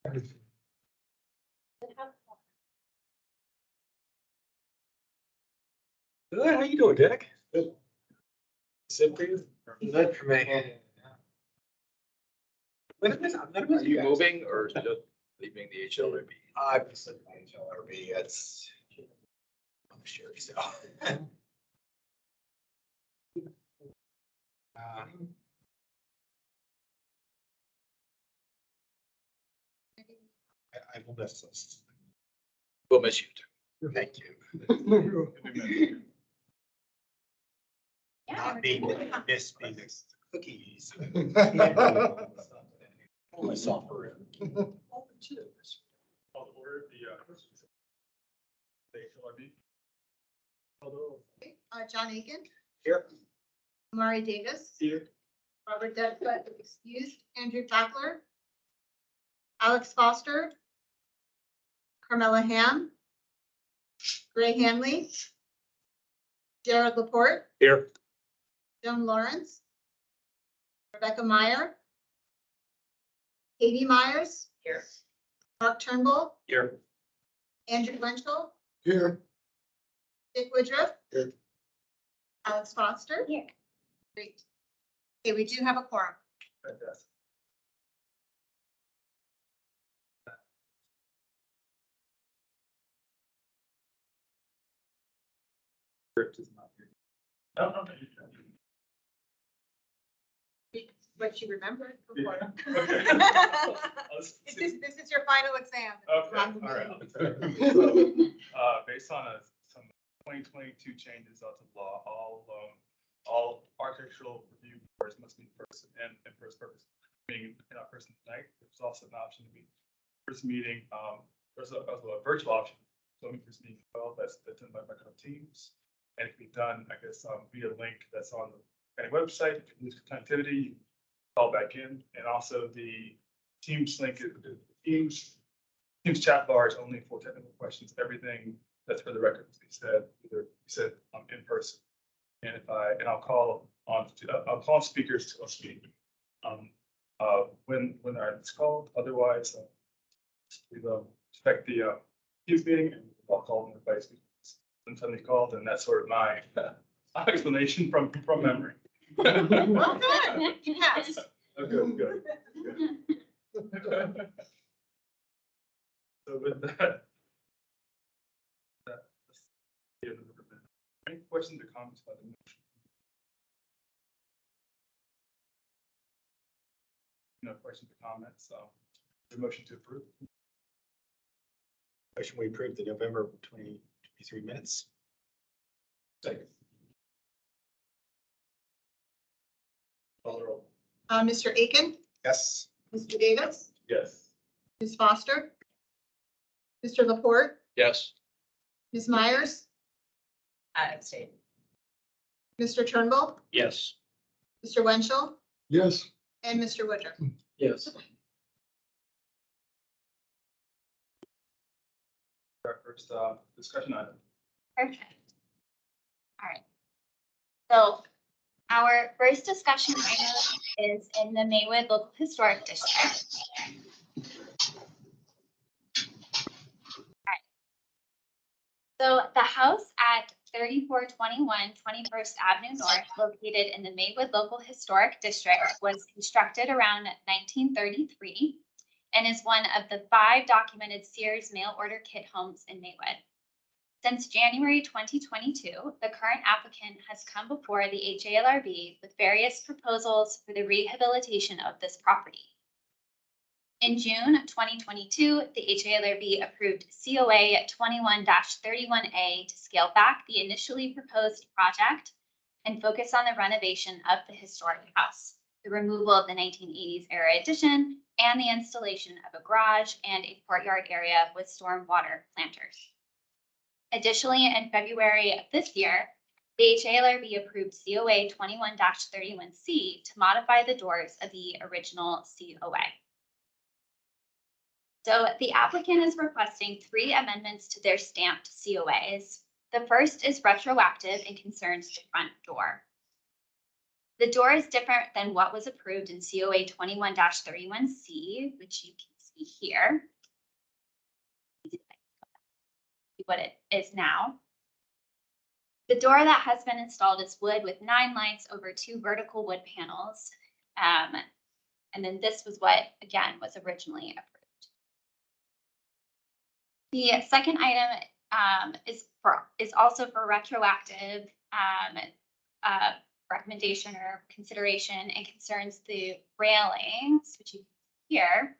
Good. How you doing, Dick? Good. Sit for you. Good for me. Are you moving or just leaving the HLRB? I'm just at HLRB. It's. I'm sure so. I will miss this. We'll miss you too. Thank you. Yeah, Not being missed being cookies. Only software. Call to order the HLRB. John Aiken, Here. Amari Davis, Here. Robert Dedford, excused, Andrew Packler, Alex Foster, Carmela Ham, Gray Hanley, Jared Laporte, Here. Joan Lawrence, Rebecca Meyer, Katie Myers. Here. Mark Turnbull, Here. Andrew Winchell, Here. Dick Woodruff. Here. Alex Foster. Here. Great. Okay, we do have a quorum. Fantastic. No. What you remember before. Okay. This is your final exam. Okay, all right. Based on some 2022 changes out of law, all architectural review boards must be in person and for this purpose, being in person tonight. There's also an option to be first meeting. There's also a virtual option. So first meeting, well, that's done by Microsoft Teams, and it can be done, I guess, via link that's on the county website. If you lose connectivity, you call back in, and also the Teams link, Teams chat bar is only for technical questions. Everything that's for the record to be said, either said in person. And I'll call speakers to speak when it's called. Otherwise, we will expect the Teams meeting and I'll call them by speakers when somebody's called, and that's sort of my explanation from memory. Well done. Yes. Good. So with that. That's the end of the event. Any questions or comments about the motion? No questions or comments, so the motion to approve. Motion we approve the November 2023 minutes. Second. Call the roll. Mr. Aiken, Yes. Mr. Davis, Yes. Ms. Foster, Mr. Laporte, Yes. Ms. Myers, I abstain. Mr. Turnbull, Yes. Mr. Winchell, Yes. and Mr. Woodruff. Yes. Our first discussion item. Perfect. All right. So our first discussion item is in the Maywood Local Historic District. All right. So the house at 3421 21st Avenue North, located in the Maywood Local Historic District, was constructed around 1933 and is one of the 5 documented Sears mail order kit homes in Maywood. Since January 2022, the current applicant has come before the HALRB with various proposals for the rehabilitation of this property. In June 2022, the HALRB approved COA 21-31A to scale back the initially proposed project and focus on the renovation of the historic house, the removal of the 1980s era addition, and the installation of a garage and a courtyard area with stormwater planters. Additionally, in February of this year, the HALRB approved COA 21-31C to modify the doors of the original COA. So the applicant is requesting 3 amendments to their stamped COAs. The first is retroactive and concerns the front door. The door is different than what was approved in COA 21-31C, which you can see here. What it is now. The door that has been installed is wood with 9 lights over 2 vertical wood panels. And then this was what, again, was originally approved. The second item is also for retroactive recommendation or consideration, and concerns the railings, which you can see here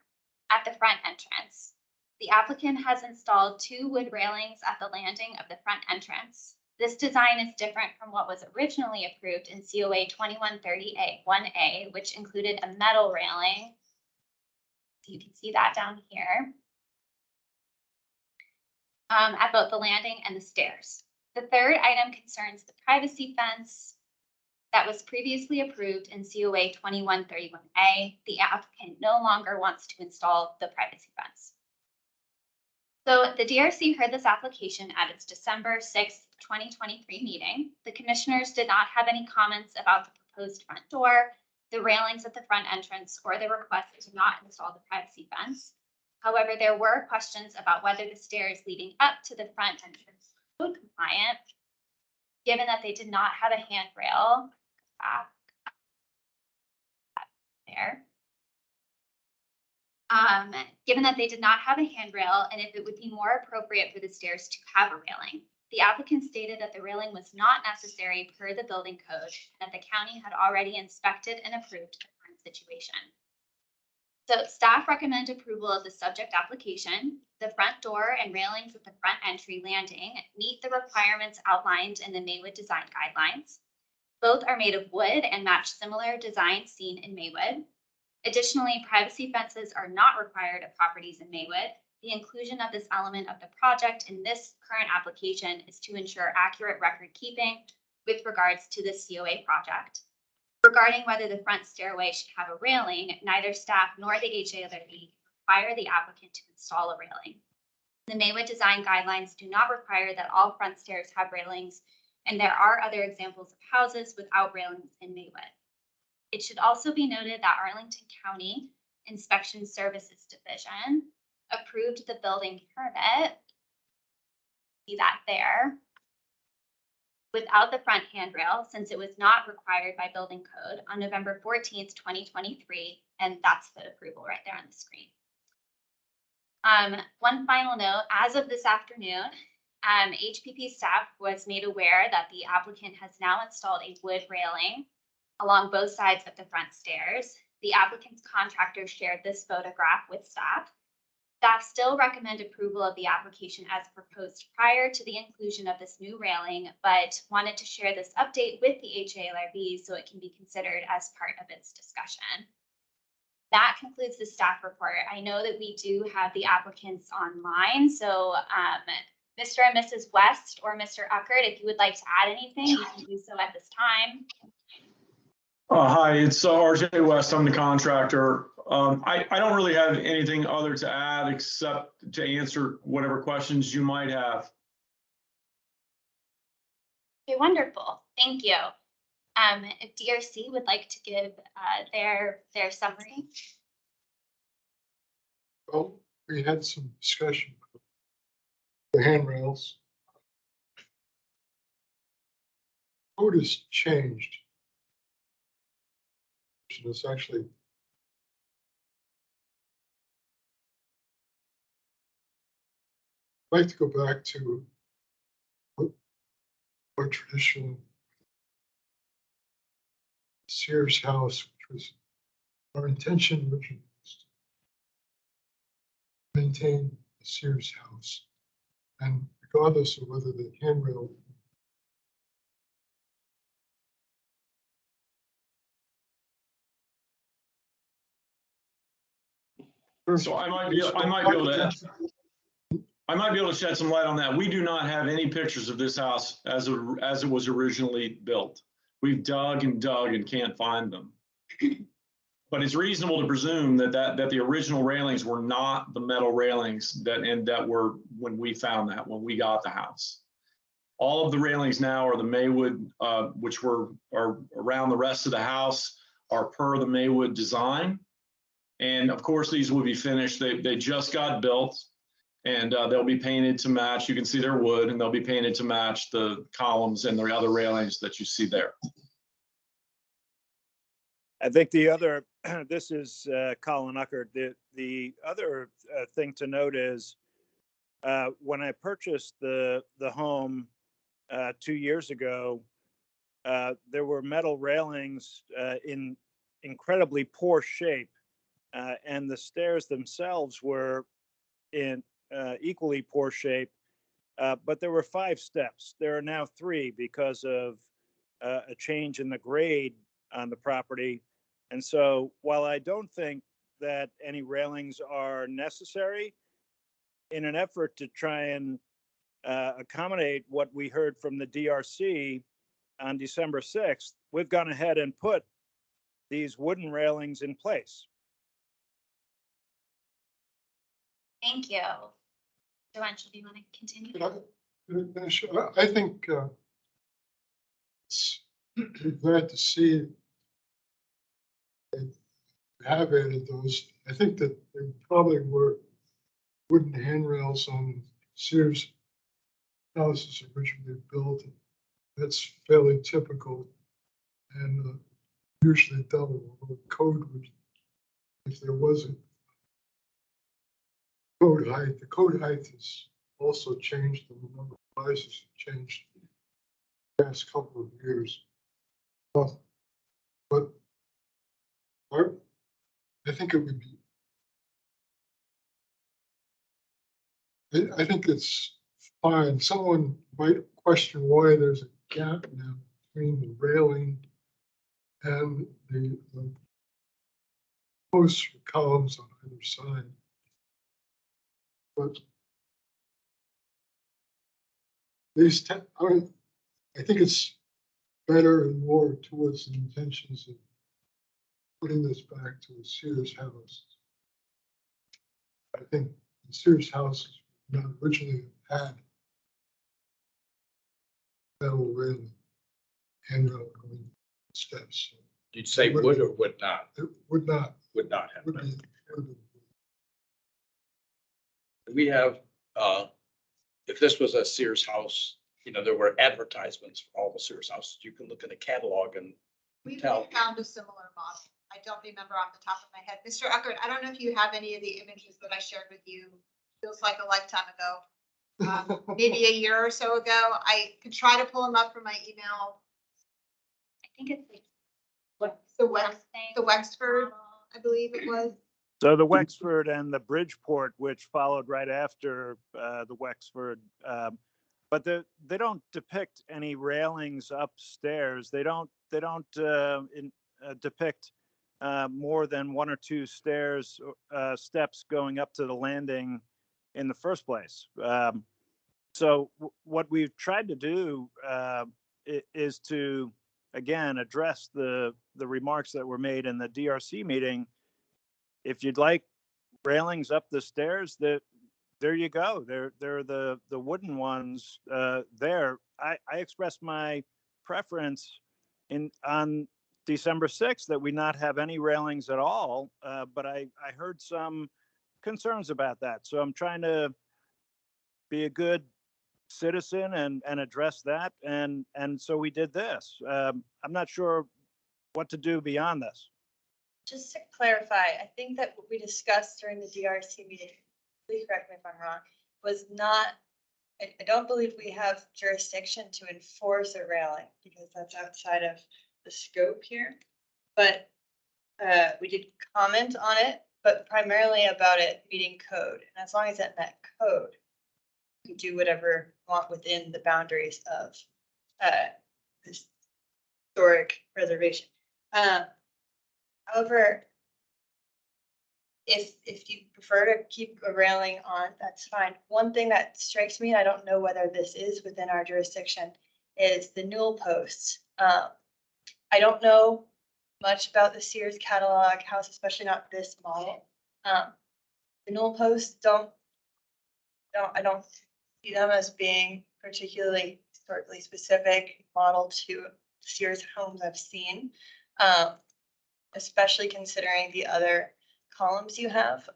at the front entrance. The applicant has installed 2 wood railings at the landing of the front entrance. This design is different from what was originally approved in COA 2130A1A, which included a metal railing. So you can see that down here at both the landing and the stairs. The third item concerns the privacy fence that was previously approved in COA 2131A. The applicant no longer wants to install the privacy fence. So the DRC heard this application at its December 6th, 2023 meeting. The commissioners did not have any comments about the proposed front door, the railings at the front entrance, or the request to not install the privacy fence. However, there were questions about whether the stairs leading up to the front entrance were code compliant, given that they did not have a handrail there. Given that they did not have a handrail, and if it would be more appropriate for the stairs to have a railing. The applicant stated that the railing was not necessary per the building code, and that the county had already inspected and approved the current situation. So staff recommend approval of the subject application. The front door and railings at the front entry landing meet the requirements outlined in the Maywood design guidelines. Both are made of wood and match similar designs seen in Maywood. Additionally, privacy fences are not required of properties in Maywood. The inclusion of this element of the project in this current application is to ensure accurate record keeping with regards to the COA project. Regarding whether the front stairway should have a railing, neither staff nor the HALRB require the applicant to install a railing. The Maywood design guidelines do not require that all front stairs have railings, and there are other examples of houses without railings in Maywood. It should also be noted that Arlington County Inspection Services Division approved the building permit, see that there, without the front handrail, since it was not required by building code, on November 14th, 2023, and that's the approval right there on the screen. One final note, as of this afternoon, HPP staff was made aware that the applicant has now installed a wood railing along both sides of the front stairs. The applicant's contractor shared this photograph with staff. Staff still recommend approval of the application as proposed prior to the inclusion of this new railing, but wanted to share this update with the HALRB so it can be considered as part of its discussion. That concludes the staff report. I know that we do have the applicants online, so Mr. and Mrs. West or Mr. Uckert, if you would like to add anything, you can do so at this time. Hi, it's RJ West. I'm the contractor. I don't really have anything other to add except to answer whatever questions you might have. Okay, wonderful. Thank you. If DRC would like to give their summary. Well, we had some discussion about the handrails. Code has changed. It's actually I'd like to go back to what traditional Sears house, which was our intention originally was to maintain the Sears house, and regardless of whether the handrail So I might be able to shed some light on that. We do not have any pictures of this house as it was originally built. We've dug and can't find them. But it's reasonable to presume that the original railings were not the metal railings that were when we got the house. All of the railings now are the Maywood, which are around the rest of the house, are per the Maywood design. And of course, these will be finished. They just got built, and they'll be painted to match. You can see they're wood, and they'll be painted to match the columns and the other railings that you see there. I think the other, this is Colin Uckert. The other thing to note is when I purchased the home 2 years ago, there were metal railings in incredibly poor shape, and the stairs themselves were in equally poor shape. But there were 5 steps. There are now 3 because of a change in the grade on the property. And so while I don't think that any railings are necessary, in an effort to try and accommodate what we heard from the DRC on December 6th, we've gone ahead and put these wooden railings in place. Thank you. Joanne, do you want to continue? I think it's glad to see they have added those. I think that there probably were wooden handrails on Sears houses originally built. That's fairly typical and usually double. Although code would, if there wasn't code height, the code height has also changed, and the number of devices have changed the past couple of years. But I think it would be, I think it's fine. Someone might question why there's a gap now between the railing and the posts or columns on either side. But these, I think it's better and more towards the intentions of putting this back to a Sears house. I think the Sears house not originally had metal railing, handrail going steps. You'd say would or would not? It would not. Would not have. Would be. We have, if this was a Sears house, you know, there were advertisements for all the Sears houses. You can look in the catalog and We tell. found a similar model. I don't remember off the top of my head. Mr. Eckert, I don't know if you have any of the images that I shared with you. Feels like a lifetime ago. Maybe a year or so ago. I could try to pull them up from my email. I think it's like The something. the Wexford, I believe it was. So the Wexford and the Bridgeport, which followed right after the Wexford, but they don't depict any railings upstairs. They don't depict more than 1 or 2 stairs, steps going up to the landing in the first place. So what we've tried to do is to, again, address the remarks that were made in the DRC meeting. If you'd like railings up the stairs, there you go. They're the wooden ones there. I expressed my preference on December 6th that we not have any railings at all, but I heard some concerns about that. So I'm trying to be a good citizen and address that. And so we did this. I'm not sure what to do beyond this. Just to clarify, I think that what we discussed during the DRC meeting, please correct me if I'm wrong, was not, I don't believe we have jurisdiction to enforce a railing because that's outside of the scope here. But we did comment on it, but primarily about it meeting code. And as long as it met code, we do whatever we want within the boundaries of this historic preservation. However, if you prefer to keep a railing on, that's fine. One thing that strikes me, and I don't know whether this is within our jurisdiction, is the newel posts. I don't know much about the Sears catalog house, especially not this model. The newel posts I don't see them as being particularly historically specific model to Sears homes I've seen. Especially considering the other columns you have.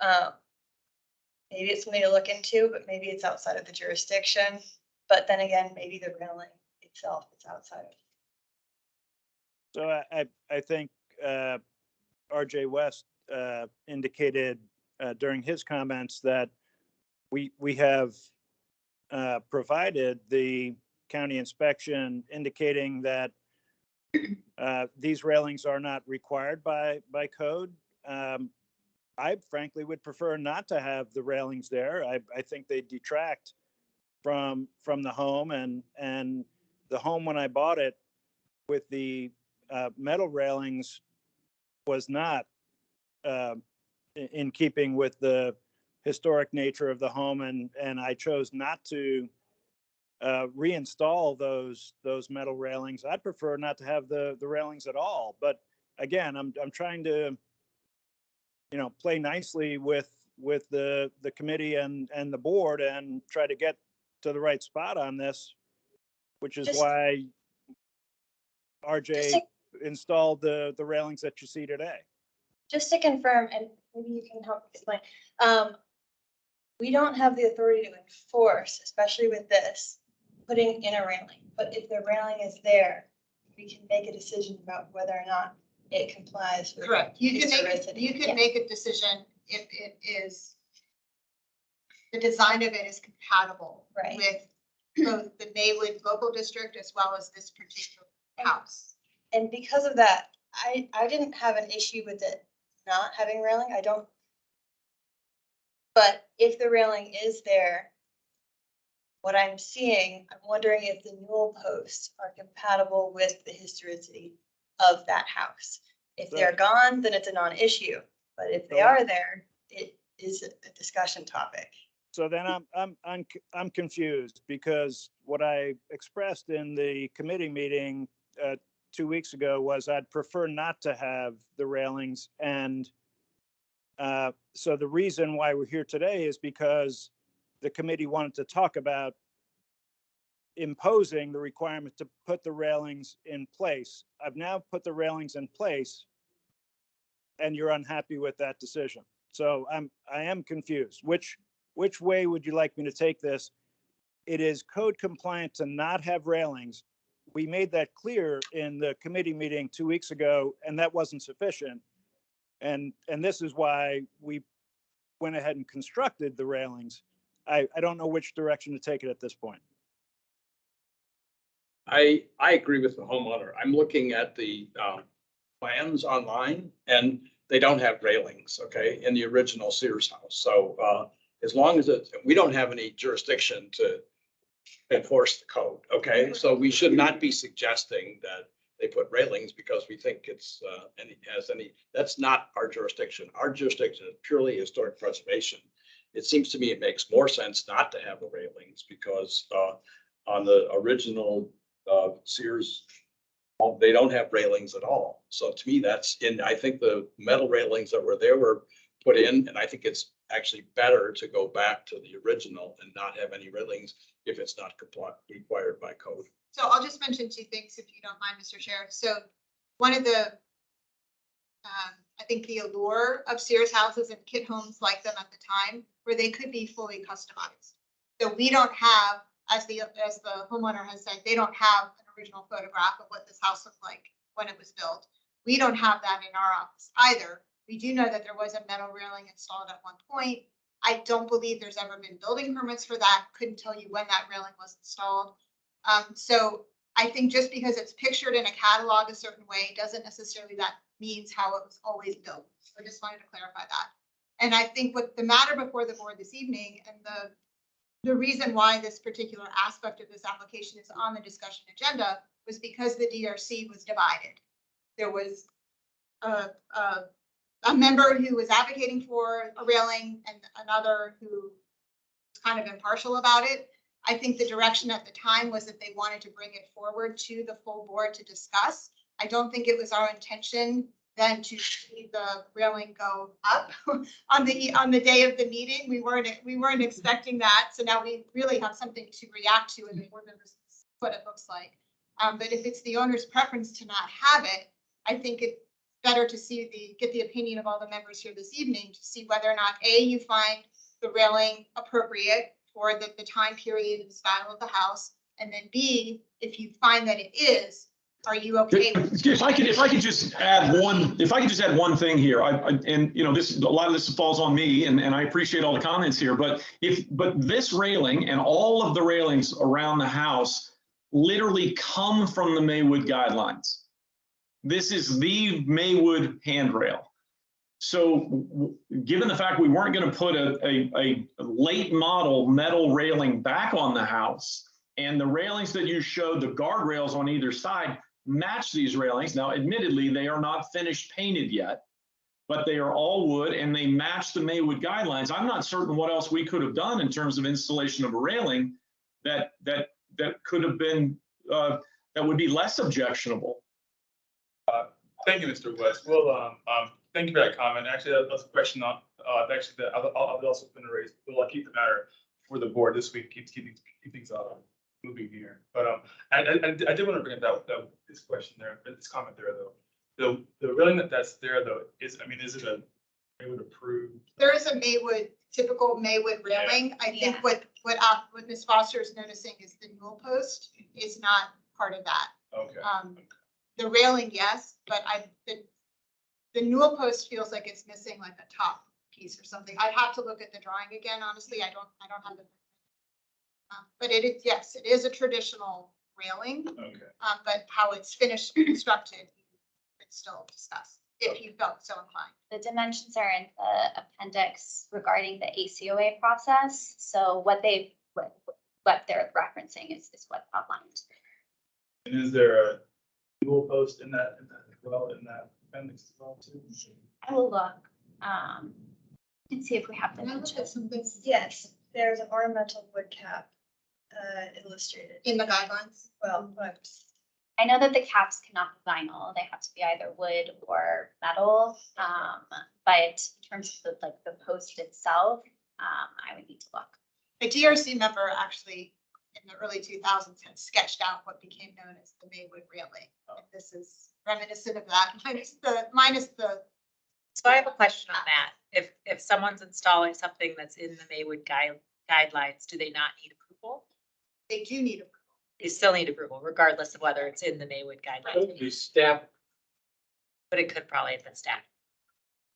Maybe it's something to look into, but maybe it's outside of the jurisdiction. But then again, maybe the railing itself is outside of. So I think RJ West indicated during his comments that we have provided the county inspection indicating that these railings are not required by code. I frankly would prefer not to have the railings there. I think they detract from the home, and the home when I bought it with the metal railings was not in keeping with the historic nature of the home, and I chose not to reinstall those metal railings. I'd prefer not to have the railings at all. But again, I'm trying to, play nicely with the committee and the board and try to get to the right spot on this, which is why RJ installed the railings that you see today. Just to confirm, and maybe you can help explain, we don't have the authority to enforce, especially with this, putting in a railing. But if the railing is there, we can make a decision about whether or not it complies with. Correct. You can historicity. make a decision if it is, the design of it is compatible Right. with both the Maywood local district as well as this particular house. And because of that, I didn't have an issue with it not having railing. I don't. But if the railing is there, what I'm seeing, I'm wondering if the newel posts are compatible with the historicity of that house. If they're gone, then it's a non-issue. But if they are there, it is a discussion topic. So then I'm confused, because what I expressed in the committee meeting 2 weeks ago was I'd prefer not to have the railings. And so the reason why we're here today is because the committee wanted to talk about imposing the requirement to put the railings in place. I've now put the railings in place, and you're unhappy with that decision. So I am confused. Which way would you like me to take this? It is code compliant to not have railings. We made that clear in the committee meeting 2 weeks ago, and that wasn't sufficient. And this is why we went ahead and constructed the railings. I don't know which direction to take it at this point. I agree with the homeowner. I'm looking at the plans online, and they don't have railings, okay, in the original Sears house. So as long as we don't have any jurisdiction to enforce the code, okay? So we should not be suggesting that they put railings because we think it's that's not our jurisdiction. Our jurisdiction is purely historic preservation. It seems to me it makes more sense not to have the railings because on the original Sears, they don't have railings at all. So to me, I think the metal railings that were there were put in, and I think it's actually better to go back to the original and not have any railings if it's not required by code. So I'll just mention 2 things if you don't mind, Mr. Sheriff. So one of the, I think the allure of Sears houses and kit homes like them at the time, where they could be fully customized. So we don't have, as the homeowner has said, they don't have an original photograph of what this house looked like when it was built. We don't have that in our office either. We do know that there was a metal railing installed at one point. I don't believe there's ever been building permits for that. Couldn't tell you when that railing was installed. So I think just because it's pictured in a catalog a certain way doesn't necessarily that means how it was always built. So I just wanted to clarify that. And I think what the matter before the board this evening and the reason why this particular aspect of this application is on the discussion agenda was because the DRC was divided. There was a member who was advocating for a railing and another who was kind of impartial about it. I think the direction at the time was that they wanted to bring it forward to the full board to discuss. I don't think it was our intention then to see the railing go up on the day of the meeting. We weren't expecting that. So now we really have something to react to and the board members what it looks like. But if it's the owner's preference to not have it, I think it better to get the opinion of all the members here this evening to see whether or not, A, you find the railing appropriate for the time period and style of the house, and then B, if you find that it is, are you okay with it? If I could just add one thing here, and you know, a lot of this falls on me, and I appreciate all the comments here, but this railing and all of the railings around the house literally come from the Maywood guidelines. This is the Maywood handrail. So given the fact we weren't going to put a late model metal railing back on the house, and the railings that you showed, the guardrails on either side, match these railings. Now, admittedly, they are not finished painted yet, but they are all wood and they match the Maywood guidelines. I'm not certain what else we could have done in terms of installation of a railing that could have been, that would be less objectionable. Thank you, Mr. West. Well, thank you for that comment. Actually, that's a question on, actually, that I've also been raised. We'll keep the matter for the board this week, keep things moving here. But I did want to bring up that this question there, this comment there though. The railing that's there though is, I mean, is it a Maywood approved? There is a Maywood, typical Maywood railing. I think what Ms. Foster is noticing is the newel post is not part of that. Okay. The railing, yes, but the newel post feels like it's missing like a top piece or something. I'd have to look at the drawing again. Honestly, I don't have the. But it is, yes, it is a traditional railing. Okay. But how it's finished constructed, it's still discussed if you felt so inclined. The dimensions are in the appendix regarding the ACOA process. So what they're referencing is what's outlined. And is there a dual post in that appendix as well too? I will look and see if we have dimensions. Yes, there's an ornamental wood cap illustrated. In the guidelines. Well, I know that the caps cannot be vinyl. They have to be either wood or metal. But in terms of the post itself, I would need to look. A DRC member actually in the early 2000s had sketched out what became known as the Maywood railing. And this is reminiscent of that, minus the. So I have a question on that. If someone's installing something that's in the Maywood guidelines, do they not need approval? They do need approval. They still need approval regardless of whether it's in the Maywood guidelines, The staff, but it could probably have been staff.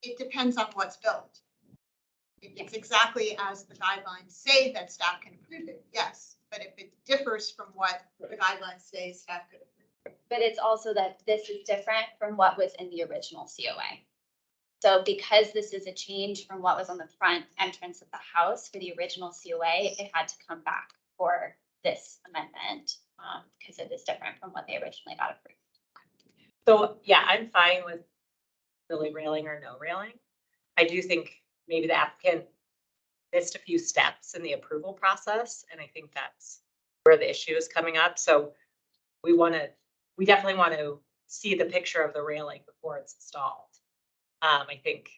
It depends on what's built. If it's exactly as the guidelines say that staff can approve it, yes. But if it differs from what the guidelines say, staff could approve. But it's also that this is different from what was in the original COA. So because this is a change from what was on the front entrance of the house for the original COA, it had to come back for this amendment because it is different from what they originally got approved. So yeah, I'm fine with really railing or no railing. I do think maybe the applicant missed a few steps in the approval process. And I think that's where the issue is coming up. So we definitely want to see the picture of the railing before it's installed. I think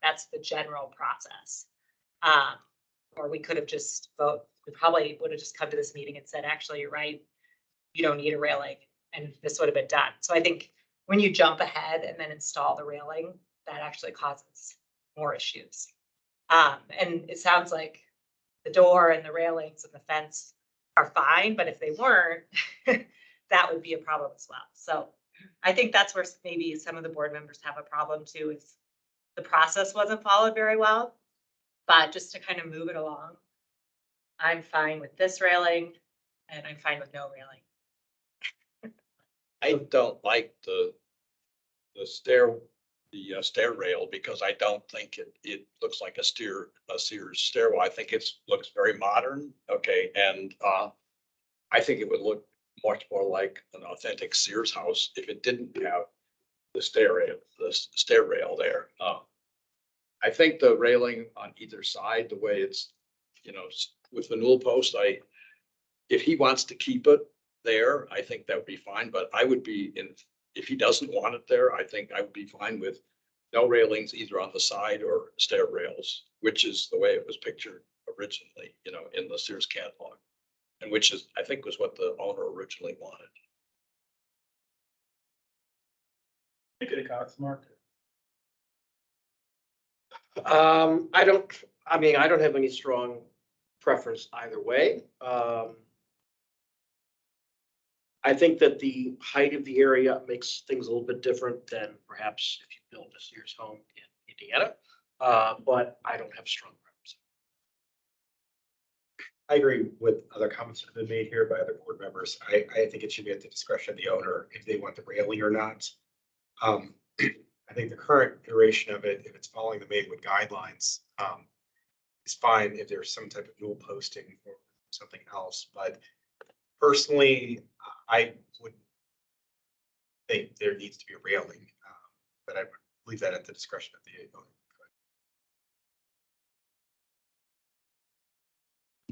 that's the general process. Or we could have just we probably would have just come to this meeting and said, actually, you're right, you don't need a railing, and this would have been done. So I think when you jump ahead and then install the railing, that actually causes more issues. And it sounds like the door and the railings and the fence are fine, but if they weren't, that would be a problem as well. So I think that's where maybe some of the board members have a problem too, if the process wasn't followed very well. But just to kind of move it along, I'm fine with this railing and I'm fine with no railing. I don't like the stair rail because I don't think it looks like a Sears stairwell. I think it looks very modern. Okay. And I think it would look much more like an authentic Sears house if it didn't have the stair rail there. I think the railing on either side, the way it's, with the newel post, if he wants to keep it there, I think that would be fine. But I would be if he doesn't want it there, I think I would be fine with no railings either on the side or stair rails, which is the way it was pictured originally, in the Sears catalog, and which is, I think, was what the owner originally wanted. Make any comments, Mark? I don't have any strong preference either way. I think that the height of the area makes things a little bit different than perhaps if you build a Sears home in Indiana. But I don't have strong preference. I agree with other comments that have been made here by other board members. I think it should be at the discretion of the owner if they want the railing or not. I think the current duration of it, if it's following the Maywood guidelines, is fine if there's some type of dual posting or something else. But personally, I would think there needs to be a railing, but I would leave that at the discretion of the owner.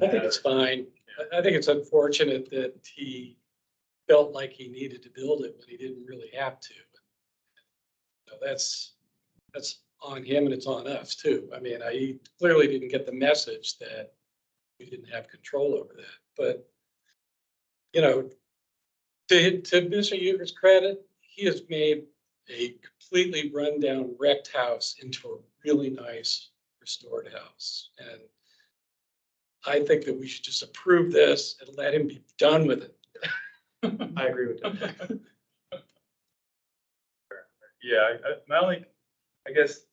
I think it's fine. I think it's unfortunate that he felt like he needed to build it when he didn't really have to. So that's on him and it's on us too. I mean, he clearly didn't get the message that we didn't have control over that. But, you know, to Mr. Euchre's credit, he has made a completely rundown wrecked house into a really nice restored house. And I think that we should just approve this and let him be done with it. I agree with that. Yeah, my only, I guess,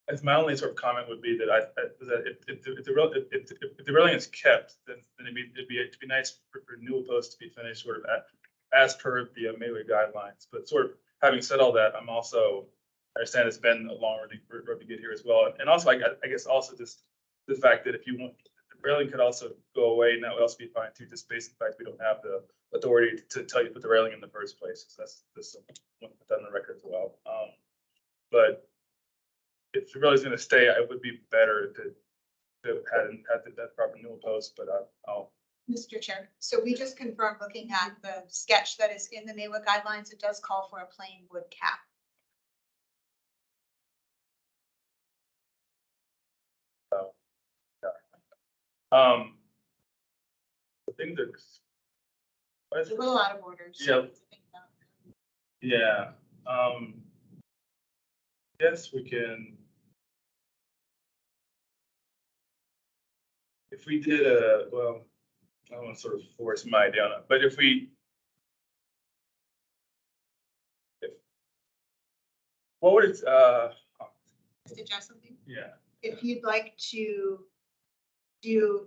as my only sort of comment would be that if the railing is kept, then it'd be nice for new posts to be finished sort of as per the Maywood guidelines. But sort of having said all that, I understand it's been a long road to get here as well. And also, I guess also just the fact that if you want, the railing could also go away, and that would also be fine too, just based on the fact we don't have the authority to tell you to put the railing in the first place. So that's want to put that on the record as well. But if the railing is going to stay, it would be better to have that proper newel post. But I'll. Mr. Chair, so we just confirmed, looking at the sketch that is in the Maywood guidelines, it does call for a plain wood cap. I think there's It's a little out of order. Yeah. Yeah. Yes, we can. If we did well, I don't want to sort of force my idea on it, but what would it, Suggest something? yeah. If you'd like to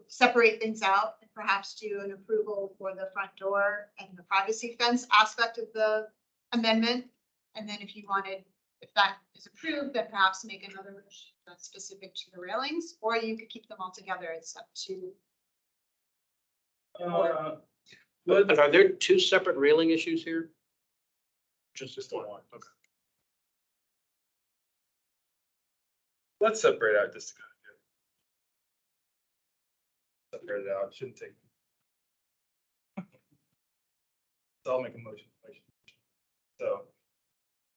separate things out and perhaps do an approval for the front door and the privacy fence aspect of the amendment. And then if that is approved, then perhaps make another motion that's specific to the railings, or you could keep them all together. It's up to. But are there two separate railing issues here? Just one. Okay. Let's separate out just to kind of separate it out. It shouldn't take. So I'll make a motion. So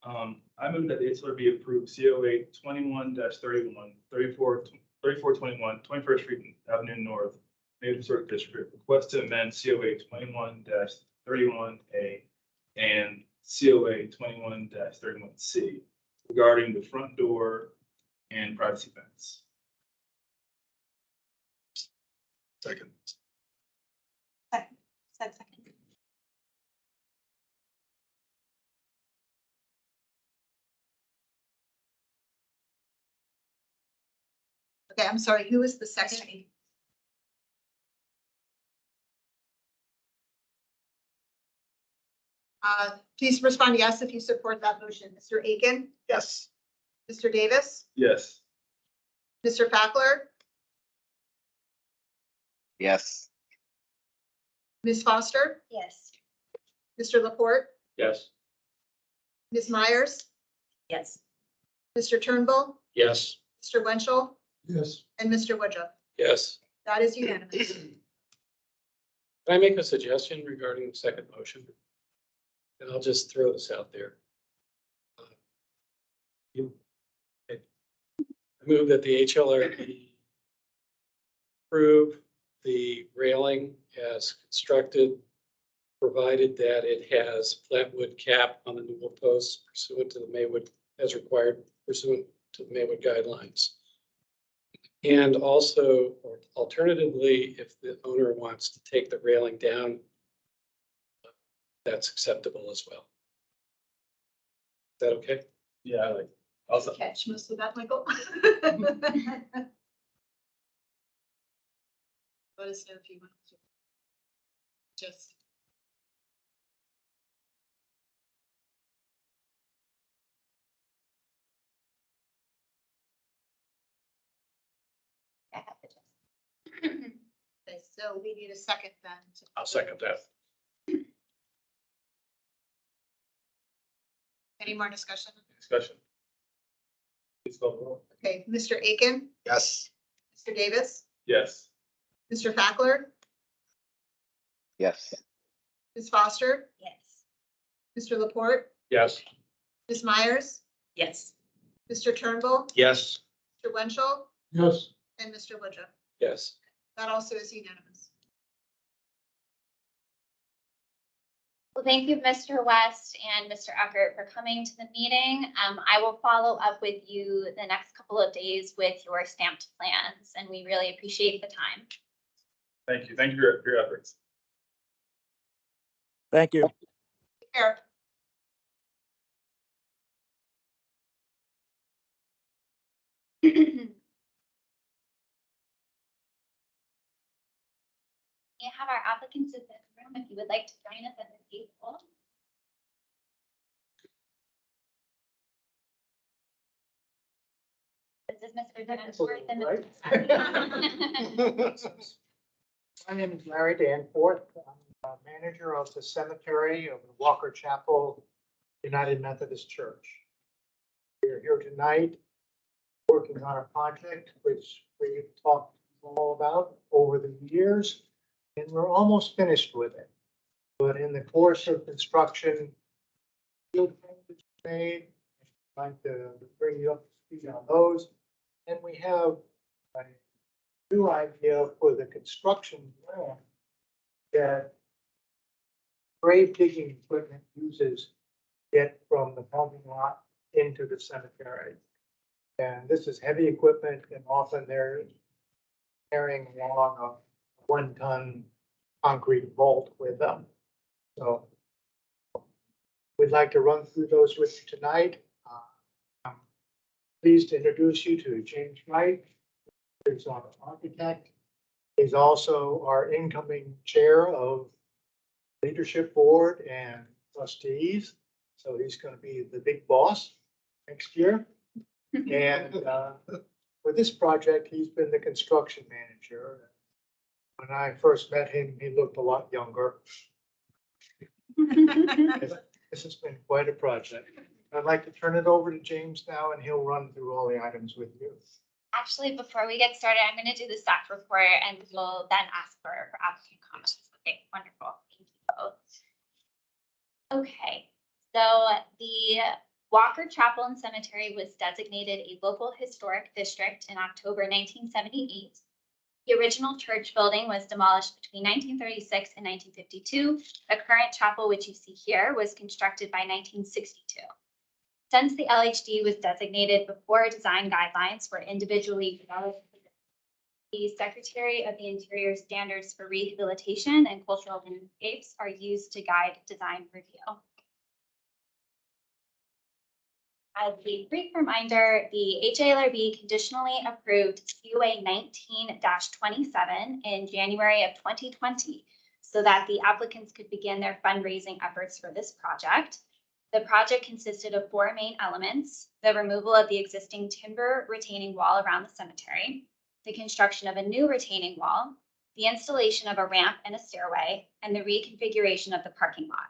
I move that the HALRB approve COA 21-31, 3421, 21st Street Avenue North, Maywood Historic District. Request to amend COA 21-31A and COA 21-31C regarding the front door and privacy fence. Second. Second. Okay, I'm sorry, who was the second? Please respond yes if you support that motion. Mr. Aiken, Yes. Mr. Davis, Yes. Mr. Fackler, Yes. Ms. Foster, Yes. Mr. Laporte, Yes. Ms. Myers, Yes. Mr. Turnbull, Yes. Mr. Winchell, Yes. and Mr. Woodruff. Yes. That is unanimous. Can I make a suggestion regarding the second motion? And I'll just throw this out there. I move that the HLRB approve the railing as constructed provided that it has flat wood cap on the newel posts pursuant to the Maywood, as required pursuant to the Maywood guidelines. And also, or alternatively, if the owner wants to take the railing down, that's acceptable as well. Is that okay? Yeah, I like, also, Catch most of that, Michael. Let us know if you want to. Just. Okay, so we need a second then. I'll second that. Any more discussion? discussion. Please call the roll. Okay, Mr. Aiken, Yes. Mr. Davis, Yes. Mr. Fackler, Yes. Ms. Foster, Yes. Mr. Laporte, Yes. Ms. Myers, Yes. Mr. Turnbull, Yes. Mr. Winchell, Yes. and Mr. Woodruff. Yes. That also is unanimous. Well, thank you, Mr. West and Mr. Eckert, for coming to the meeting. I will follow up with you the next couple of days with your stamped plans, and we really appreciate the time. Thank you. Thank you for your efforts. Thank you. Here. We have our applicants in this room if you would like to join us at the table. This is Mr. Danforth and Mr. My name is Larry Danforth. I'm manager of the cemetery of the Walker Chapel United Methodist Church. We're here tonight working on a project which we've talked all about over the years, and we're almost finished with it. But in the course of construction, field changes made. I'd like to bring you up to speed on those. And we have a new idea for the construction plan that grave digging equipment uses to get from the parking lot into the cemetery. And this is heavy equipment, and often they're carrying along a 1-ton concrete vault with them. So we'd like to run through those with you tonight. I'm pleased to introduce you to James Wright, who's our architect. He's also our incoming chair of leadership board and trustees. So he's going to be the big boss next year. And for this project, he's been the construction manager. When I first met him, he looked a lot younger. This has been quite a project. I'd like to turn it over to James now, and he'll run through all the items with you. Actually, before we get started, I'm going to do the staff report and we'll then ask for applicant comments. Okay, wonderful. Thank you both. Okay, so the Walker Chapel and Cemetery was designated a local historic district in October 1978. The original church building was demolished between 1936 and 1952. The current chapel, which you see here, was constructed by 1962. Since the LHD was designated before design guidelines were individually developed, the Secretary of the Interior Standards for Rehabilitation and Cultural Landscapes are used to guide design review. As a brief reminder, the HALRB conditionally approved CUA 19-27 in January of 2020 so that the applicants could begin their fundraising efforts for this project. The project consisted of 4 main elements: the removal of the existing timber retaining wall around the cemetery, the construction of a new retaining wall, the installation of a ramp and a stairway, and the reconfiguration of the parking lot.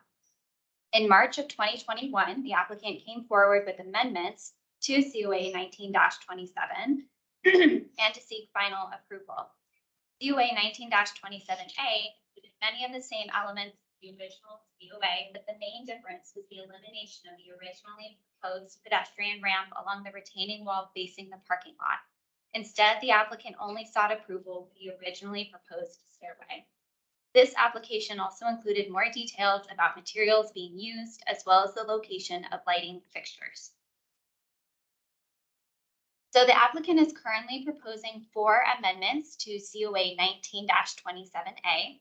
In March of 2021, the applicant came forward with amendments to CUA 19-27 and to seek final approval. CUA 19-27A included many of the same elements as the original CUA, but the main difference was the elimination of the originally proposed pedestrian ramp along the retaining wall facing the parking lot. Instead, the applicant only sought approval for the originally proposed stairway. This application also included more details about materials being used, as well as the location of lighting fixtures. So the applicant is currently proposing 4 amendments to COA 19-27A.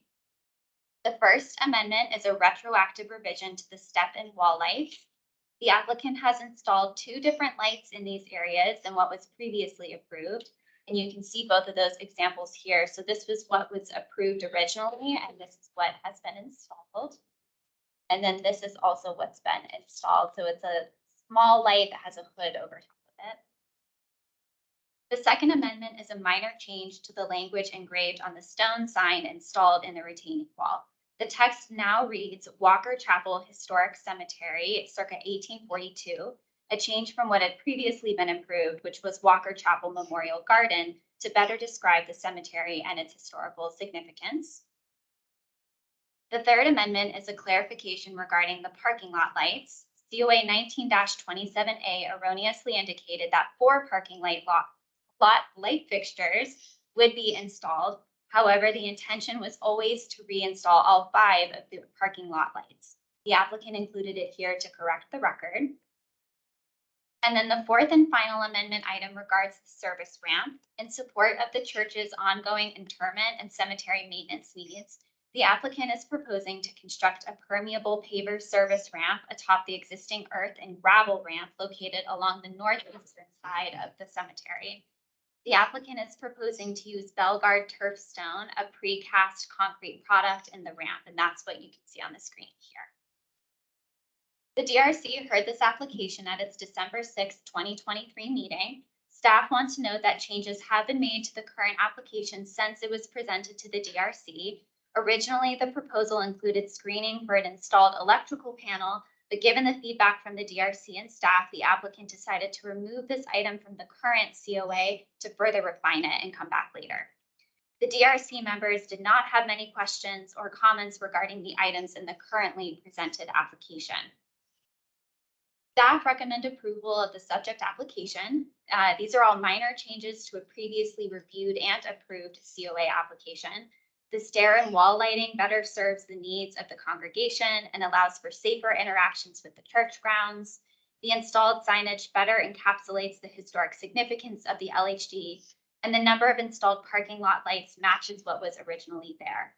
The first amendment is a retroactive revision to the step and wall lights. The applicant has installed 2 different lights in these areas than what was previously approved. And you can see both of those examples here. So this was what was approved originally, and this is what has been installed. And then this is also what's been installed. So it's a small light that has a hood over top of it. The second amendment is a minor change to the language engraved on the stone sign installed in the retaining wall. The text now reads Walker Chapel Historic Cemetery, circa 1842, a change from what had previously been approved, which was Walker Chapel Memorial Garden, to better describe the cemetery and its historical significance. The third amendment is a clarification regarding the parking lot lights. COA 19-27A erroneously indicated that 4 parking lot light fixtures would be installed. However, the intention was always to reinstall all 5 of the parking lot lights. The applicant included it here to correct the record. And then the fourth and final amendment item regards the service ramp. In support of the church's ongoing interment and cemetery maintenance needs, the applicant is proposing to construct a permeable paver service ramp atop the existing earth and gravel ramp located along the northeastern side of the cemetery. The applicant is proposing to use Belgard turf stone, a precast concrete product, in the ramp, and that's what you can see on the screen here. The DRC heard this application at its December 6, 2023 meeting. Staff wants to note that changes have been made to the current application since it was presented to the DRC. Originally, the proposal included screening for an installed electrical panel, but given the feedback from the DRC and staff, the applicant decided to remove this item from the current COA to further refine it and come back later. The DRC members did not have many questions or comments regarding the items in the currently presented application. Staff recommend approval of the subject application. These are all minor changes to a previously reviewed and approved COA application. The stair and wall lighting better serves the needs of the congregation and allows for safer interactions with the church grounds. The installed signage better encapsulates the historic significance of the LHD, and the number of installed parking lot lights matches what was originally there.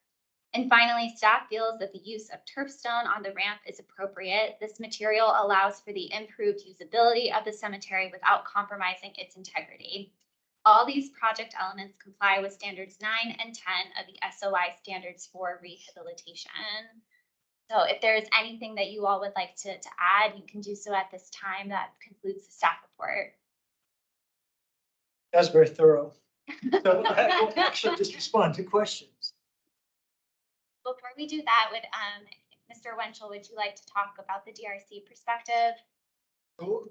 And finally, staff feels that the use of turf stone on the ramp is appropriate. This material allows for the improved usability of the cemetery without compromising its integrity. All these project elements comply with standards 9 and 10 of the SOI standards for rehabilitation. So if there's anything that you all would like to add, you can do so at this time. That concludes the staff report. That's very thorough. So I will actually just respond to questions. Before we do that, would Mr. Winchell, would you like to talk about the DRC perspective? Oh,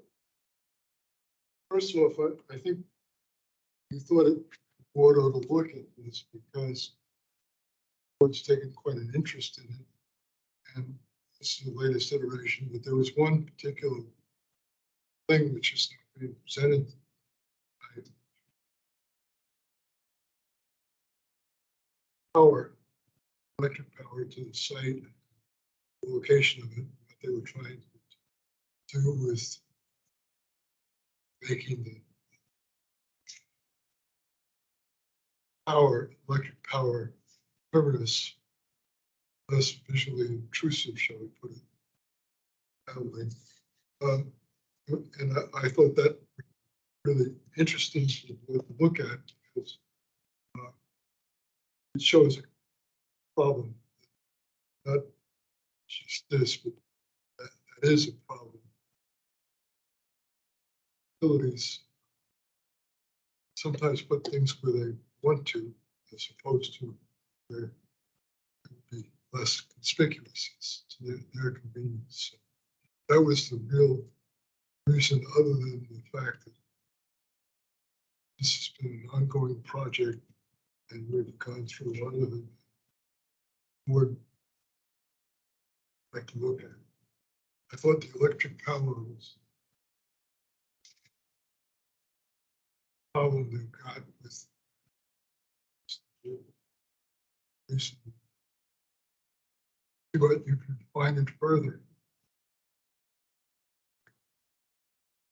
first off, I think we thought the board ought to look at this because the board's taken quite an interest in it. And this is the latest iteration, but there was one particular thing which is not being presented. Electric power to the site, the location of it, what they were trying to do with making the electric power terminus less visually intrusive, shall we put it that way. And I thought that really interesting to look at because it shows a problem. Not just this, but that is a problem. Utilities sometimes put things where they want to, as opposed to where it would be less conspicuous to their convenience. So that was the real reason, other than the fact that this has been an ongoing project and we've gone through a lot of it. Would like to look at it. I thought the electric power was a problem they've got with recently see what you can find it further.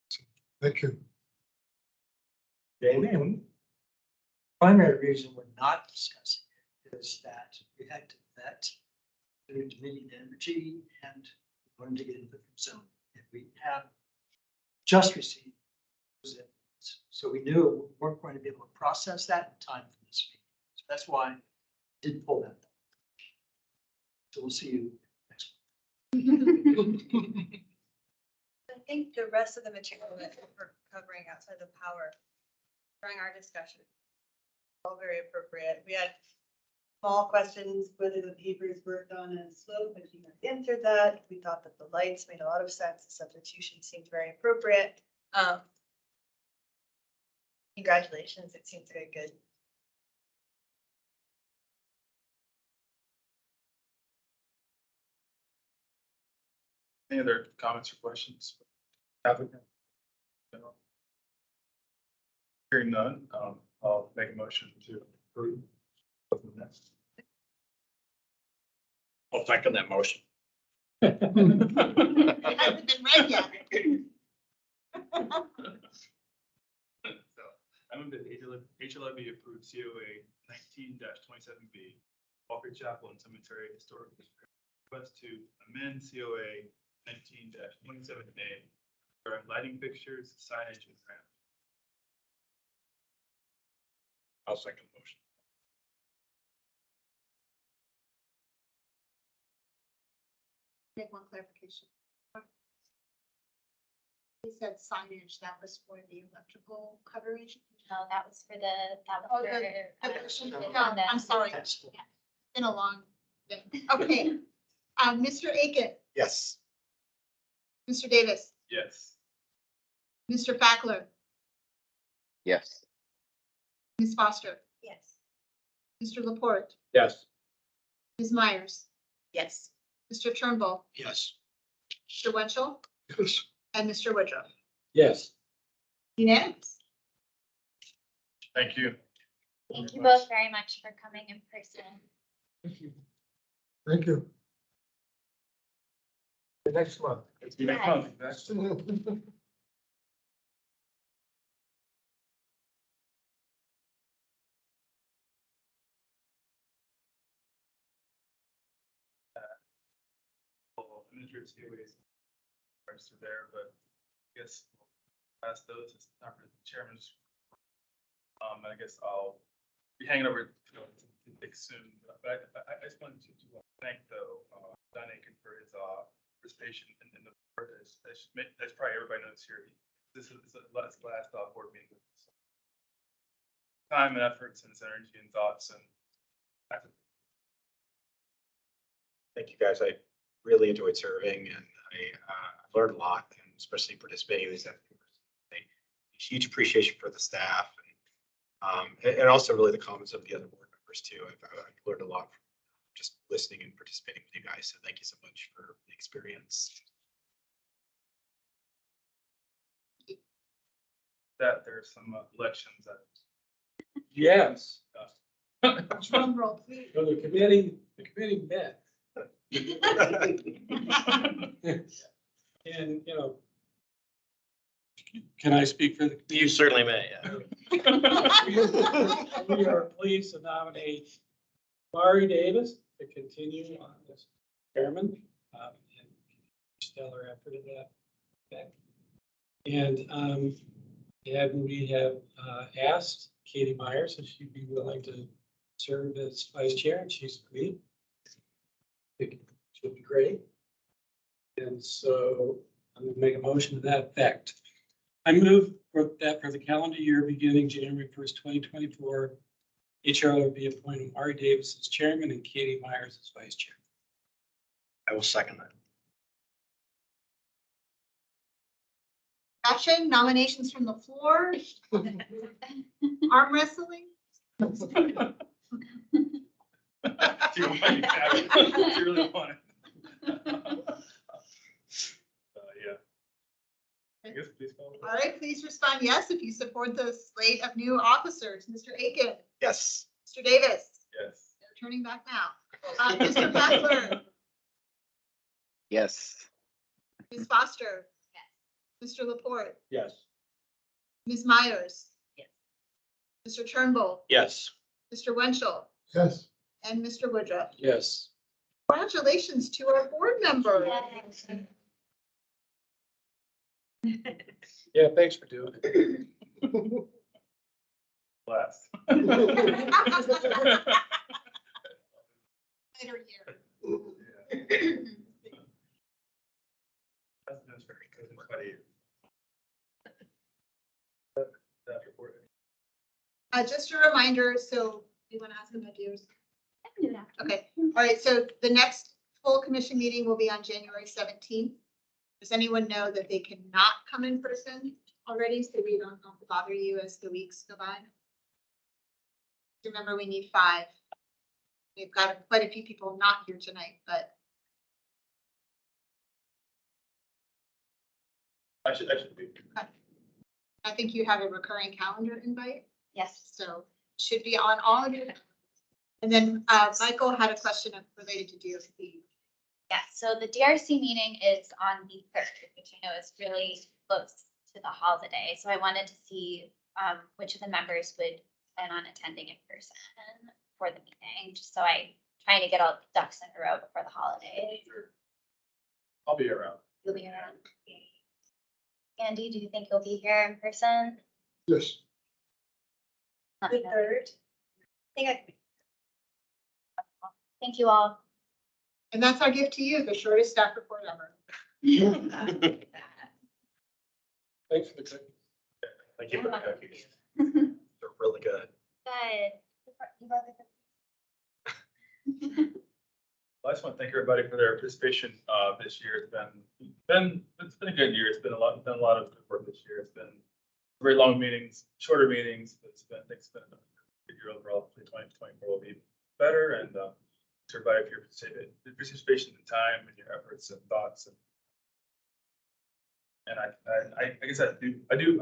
So, thank you. Damien? Primary reason we're not discussing it is that we had to vet the Dominion Energy and wanted to get input from zone. And we have just received those inputs. So we knew we weren't going to be able to process that in time for this meeting. So that's why I didn't pull that. So we'll see you next month. I think the rest of the material that we're covering outside the power during our discussion, all very appropriate. We had small questions, whether the papers worked on a slope, but you answered that. We thought that the lights made a lot of sense. The substitution seemed very appropriate. Congratulations, it seems very good. Any other comments or questions? Applicant? No. Hearing none, I'll make a motion to approve. I'll second that motion. It hasn't been read yet. So I move that HLRB approve COA 19-27B, Walker Chapel and Cemetery Historic District. Request to amend COA 19-27A for lighting fixtures, signage, and ramp. I'll second the motion. Make one clarification. He said signage, that was for the electrical coverage. No, that was for the, that Oh, was for. No, I'm sorry. That's- Been a long day. Okay. Mr. Aiken, Yes. Mr. Davis, Yes. Mr. Fackler, Yes. Ms. Foster, Yes. Mr. Laporte, Yes. Ms. Myers, Yes. Mr. Turnbull, Yes. Mr. Winchell, Yes. and Mr. Woodruff. Yes. Unanimous. Thank you. Thank you both very much for coming in person. Thank you. The next month. It's been next month. That's- Administrative COAs are there, but I guess past those, it's not for the chairman's. I guess I'll be hanging over to Dick soon, but I just wanted to thank though, Don Aiken for his participation in the board. That's probably everybody knows here. This is the last board meeting. Time and efforts and his energy and thoughts and. Thank you, guys. I really enjoyed serving and I learned a lot, and especially participating in these. Huge appreciation for the staff and also really the comments of the other board members too. I've learned a lot from just listening and participating with you guys. So thank you so much for the experience. That there's some elections that. Yes. Drum roll, please. So the committee met. And, you know, can I speak for the? You certainly may, yeah. We are pleased to nominate Mari Davis to continue on as chairman. And stellar effort in that. And we have asked Katie Myers if she'd be willing to serve as vice chair, and she's agreed. I think she'll be great. And so I'm going to make a motion to that effect. I move for the calendar year beginning January 1st, 2024, HRLB appointing Mari Davis as chairman and Katie Myers as vice chair. I will second that. Action, nominations from the floor. Arm wrestling. Do you want it? Do you really want it? Yeah. I guess please call. All right, please respond yes if you support the slate of new officers. Mr. Aiken, Yes. Mr. Davis, Yes. they're turning back now. Mr. Fackler, Yes. Ms. Foster. Mr. Laporte, Yes. Ms. Myers. Yes. Mr. Turnbull, Yes. Mr. Winchell, Yes. and Mr. Woodruff. Yes. Congratulations to our board member. Yeah, thanks for doing it. Last. Later here. That's very good. Buddy. That report. Just a reminder, so you want to ask them about yours? Okay, all right, so the next full commission meeting will be on January 17th. Does anyone know that they cannot come in person already, so we don't have to bother you as the weeks go by? Remember, we need 5. We've got quite a few people not here tonight, but I should be. I think you have a recurring calendar invite, Yes. so should be on all of your. And then Michael had a question related to DOC. Yeah, so the DRC meeting is on the 3rd, which I know is really close to the holiday. So I wanted to see which of the members would plan on attending in person for the meeting, just so I trying to get all the ducks in a row before the holiday. I'll be around. You'll be around. Andy, do you think you'll be here in person? Yes. Let me The know. 3rd. I think I could. Thank you all. And that's our gift to you, the shortest staff report ever. Thanks for the cookie. Thank you for the cookies. They're really good. Good. Well, I just want to thank everybody for their participation this year. It's been a good year. It's been done a lot of good work this year. It's been very long meetings, shorter meetings, but I think it's been a good year overall. 2024 will be better, and to everybody for your participation and time and your efforts and thoughts. And I guess I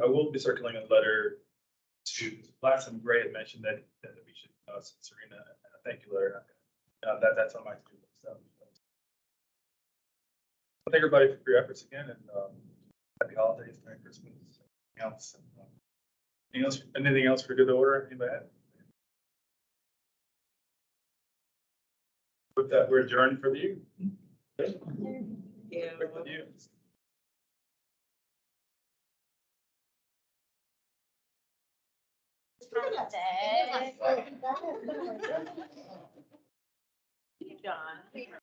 will be circulating a letter to, last time Gray had mentioned that we should send Serena a thank you letter. That's on my to-do list. So, thank everybody for your efforts again, and happy holidays, Merry Christmas. Anything else for good order? Anybody have? With that, we're adjourned for the year. Yeah. With you. Day. John.